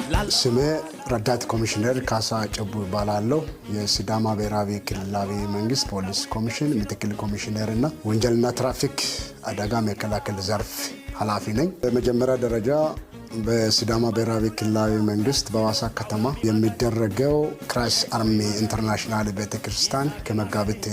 ስሜ ረዳት ኮሚሽነር ካሳ ጨቡ ይባላለሁ። የሲዳማ ብሔራዊ ክልላዊ መንግስት ፖሊስ ኮሚሽን ምክትል ኮሚሽነር እና ወንጀልና ትራፊክ አደጋ መከላከል ዘርፍ ኃላፊ ነኝ። በመጀመሪያ ደረጃ በሲዳማ ብሔራዊ ክልላዊ መንግስት በሐዋሳ ከተማ የሚደረገው ክራይስት አርሚ ኢንተርናሽናል ቤተክርስቲያን ከመጋቢት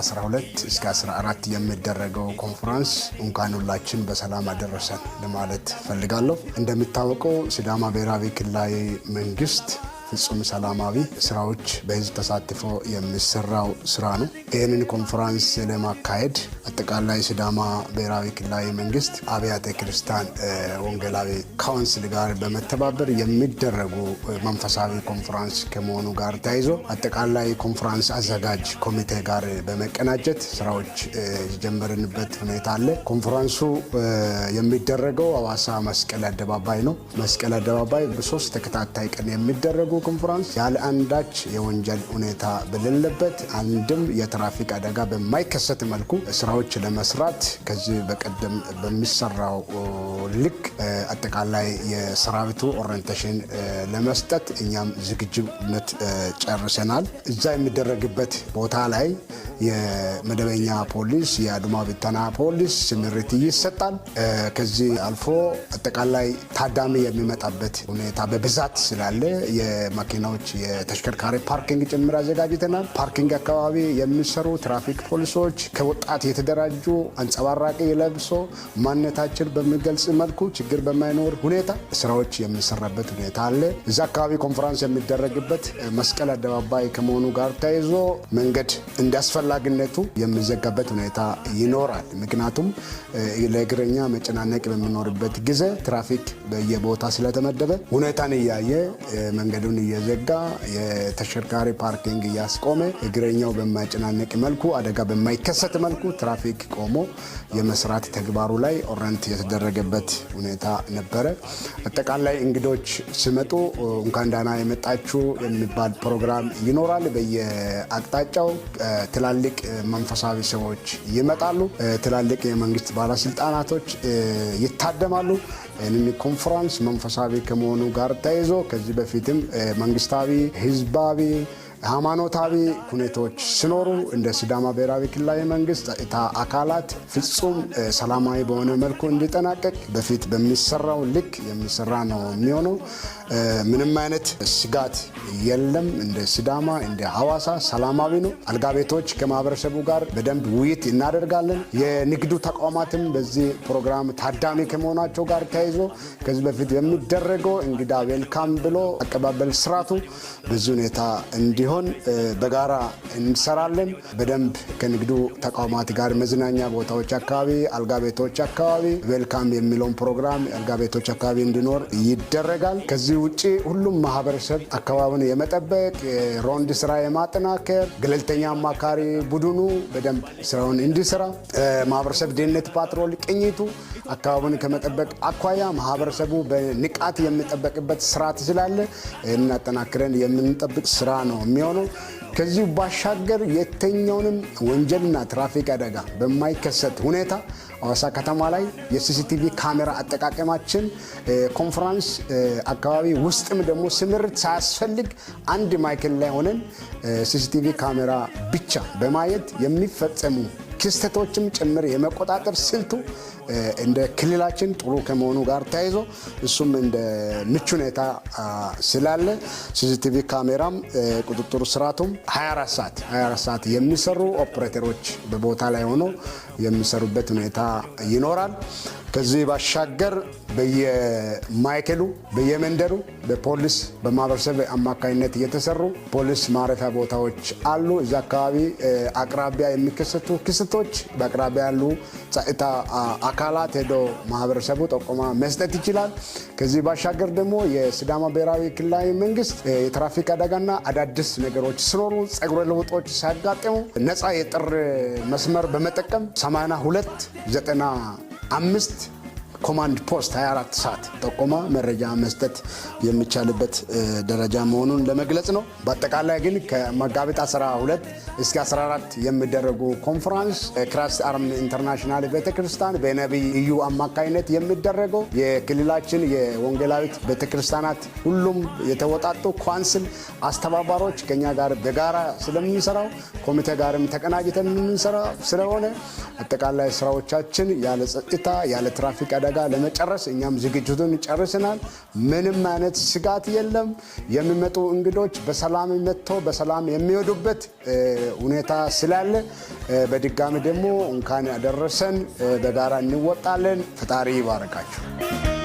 12 እስከ 14 የሚደረገው ኮንፈረንስ እንኳን ሁላችን በሰላም አደረሰን ለማለት ፈልጋለሁ። እንደሚታወቀው ሲዳማ ብሔራዊ ክልላዊ መንግስት ፍጹም ሰላማዊ ስራዎች በህዝብ ተሳትፎ የሚሰራው ስራ ነው። ይህንን ኮንፈረንስ ለማካሄድ አጠቃላይ ሲዳማ ብሔራዊ ክልላዊ መንግስት አብያተ ክርስቲያን ወንጌላዊ ካውንስል ጋር በመተባበር የሚደረጉ መንፈሳዊ ኮንፈረንስ ከመሆኑ ጋር ተያይዞ አጠቃላይ ኮንፈረንስ አዘጋጅ ኮሚቴ ጋር በመቀናጀት ስራዎች የጀመርንበት ሁኔታ አለ። ኮንፈረንሱ የሚደረገው ሐዋሳ መስቀል አደባባይ ነው። መስቀል አደባባይ በ3 ተከታታይ ቀን የሚደረጉ ኮንፈረንስ ያለ አንዳች የወንጀል ሁኔታ በሌለበት አንድም የትራፊክ አደጋ በማይከሰት መልኩ ስራዎች ለመስራት ከዚህ በቀደም በሚሰራው ልክ አጠቃላይ የሰራዊቱ ኦሪየንቴሽን ለመስጠት እኛም ዝግጁነት ጨርሰናል። እዛ የሚደረግበት ቦታ ላይ የመደበኛ ፖሊስ የአድማ ብተና ፖሊስ ስምሪት ይሰጣል። ከዚህ አልፎ አጠቃላይ ታዳሚ የሚመጣበት ሁኔታ በብዛት ስላለ የመኪናዎች የተሽከርካሪ ፓርኪንግ ጭምር አዘጋጅተናል። ፓርኪንግ አካባቢ የሚሰሩ ትራፊክ ፖሊሶች ከወጣት የተደራጁ አንጸባራቂ ለብሶ ማንነታችን በሚገልጽ መልኩ ችግር በማይኖር ሁኔታ ስራዎች የሚሰራበት ሁኔታ አለ። እዛ አካባቢ ኮንፈረንስ የሚደረግበት መስቀል አደባባይ ከመሆኑ ጋር ተያይዞ መንገድ እንዳስፈላጊነቱ የሚዘጋበት ሁኔታ ይኖራል። ምክንያቱም ለእግረኛ መጨናነቅ በሚኖርበት ጊዜ ትራፊክ በየቦታ ስለተመደበ ሁኔታን እያየ መንገዱን እየዘጋ የተሽከርካሪ ፓርኪንግ እያስቆመ እግረኛው በማይጨናነቅ መልኩ አደጋ በማይከሰት መልኩ ትራፊክ ቆሞ የመስራት ተግባሩ ላይ ኦሪየንት የተደረገበት ሁኔታ ነበረ። አጠቃላይ እንግዶች ሲመጡ እንኳን ደህና የመጣችሁ የሚባል ፕሮግራም ይኖራል። በየአቅጣጫው ትላልቅ መንፈሳዊ ሰዎች ይመጣሉ። ትላልቅ የመንግስት ባለስልጣናቶች ይታደማሉ። ይህንን ኮንፈረንስ መንፈሳዊ ከመሆኑ ጋር ተያይዞ ከዚህ በፊትም መንግስታዊ፣ ህዝባዊ፣ ሃይማኖታዊ ሁኔታዎች ሲኖሩ እንደ ሲዳማ ብሔራዊ ክልላዊ መንግስት አካላት ፍጹም ሰላማዊ በሆነ መልኩ እንዲጠናቀቅ በፊት በሚሰራው ልክ የሚሰራ ነው የሚሆነው። ምንም አይነት ስጋት የለም። እንደ ሲዳማ እንደ ሐዋሳ ሰላማዊ ነው። አልጋ ቤቶች ከማህበረሰቡ ጋር በደንብ ውይይት እናደርጋለን። የንግዱ ተቋማትም በዚህ ፕሮግራም ታዳሚ ከመሆናቸው ጋር ተያይዞ ከዚህ በፊት የሚደረገው እንግዳ ዌልካም ብሎ አቀባበል ስርዓቱ በዚህ ሁኔታ እንዲሆን በጋራ እንሰራለን። በደንብ ከንግዱ ተቋማት ጋር መዝናኛ ቦታዎች አካባቢ፣ አልጋ ቤቶች አካባቢ ዌልካም የሚለውን ፕሮግራም አልጋ ቤቶች አካባቢ እንዲኖር ይደረጋል። ከዚህ ውጪ ሁሉም ማህበረሰብ አካባቢውን የመጠበቅ ሮንድ ስራ የማጠናከር ገለልተኛ አማካሪ ቡድኑ በደንብ ስራውን እንዲሰራ ማህበረሰብ ደህንነት ፓትሮል ቅኝቱ አካባቢውን ከመጠበቅ አኳያ ማህበረሰቡ በንቃት የሚጠበቅበት ስርዓት ስላለ እናጠናክረን የምንጠብቅ ስራ ነው የሚሆነው። ከዚህ ባሻገር የተኛውንም ወንጀልና ትራፊክ አደጋ በማይከሰት ሁኔታ ሐዋሳ ከተማ ላይ የሲሲቲቪ ካሜራ አጠቃቀማችን ኮንፈረንስ አካባቢ ውስጥም ደግሞ ስምርት ሳያስፈልግ አንድ ማይክል ላይ ሆነን ሲሲቲቪ ካሜራ ብቻ በማየት የሚፈጸሙ ክስተቶችም ጭምር የመቆጣጠር ስልቱ እንደ ክልላችን ጥሩ ከመሆኑ ጋር ተያይዞ እሱም እንደ ምቹ ሁኔታ ስላለ ሲሲቲቪ ካሜራም ቁጥጥር ስርዓቱም 24 ሰዓት የሚሰሩ ኦፕሬተሮች በቦታ ላይ ሆነው የሚሰሩበት ሁኔታ ይኖራል። ከዚህ ባሻገር በየማይከሉ በየመንደሩ በፖሊስ በማህበረሰብ አማካኝነት እየተሰሩ ፖሊስ ማረፊያ ቦታዎች አሉ። እዛ አካባቢ አቅራቢያ የሚከሰቱ ክስተቶች በአቅራቢያ ያሉ ጸጥታ አካላት ሄዶ ማህበረሰቡ ጠቆማ መስጠት ይችላል። ከዚህ ባሻገር ደግሞ የሲዳማ ብሔራዊ ክልላዊ መንግስት የትራፊክ አደጋና አዳዲስ ነገሮች ሲኖሩ ጸጉረ ልውጦች ሲያጋጥሙ ነፃ የጥሪ መስመር በመጠቀም 8295 ኮማንድ ፖስት 24 ሰዓት ጠቆማ መረጃ መስጠት የሚቻልበት ደረጃ መሆኑን ለመግለጽ ነው። በአጠቃላይ ግን ከመጋቢት 12 እስከ 14 የሚደረጉ ኮንፈረንስ ክራይስት አርም ኢንተርናሽናል ቤተክርስቲያን በነቢይ እዩ አማካይነት የሚደረገው የክልላችን የወንጌላዊት ቤተክርስቲያናት ሁሉም የተወጣጡ ካውንስል አስተባባሪዎች ከኛ ጋር በጋራ ስለምንሰራው ኮሚቴ ጋርም ተቀናጅተን የምንሰራ ስለሆነ አጠቃላይ ስራዎቻችን ያለ ጸጥታ ያለ ትራፊክ አደጋ ለመጨረስ እኛም ዝግጅቱን ጨርሰናል። ምንም አይነት ስጋት የለም። የሚመጡ እንግዶች በሰላም መጥተው በሰላም የሚወዱበት ሁኔታ ስላለ በድጋሚ ደግሞ እንኳን ያደረሰን በጋራ እንወጣለን። ፈጣሪ ይባርካችሁ።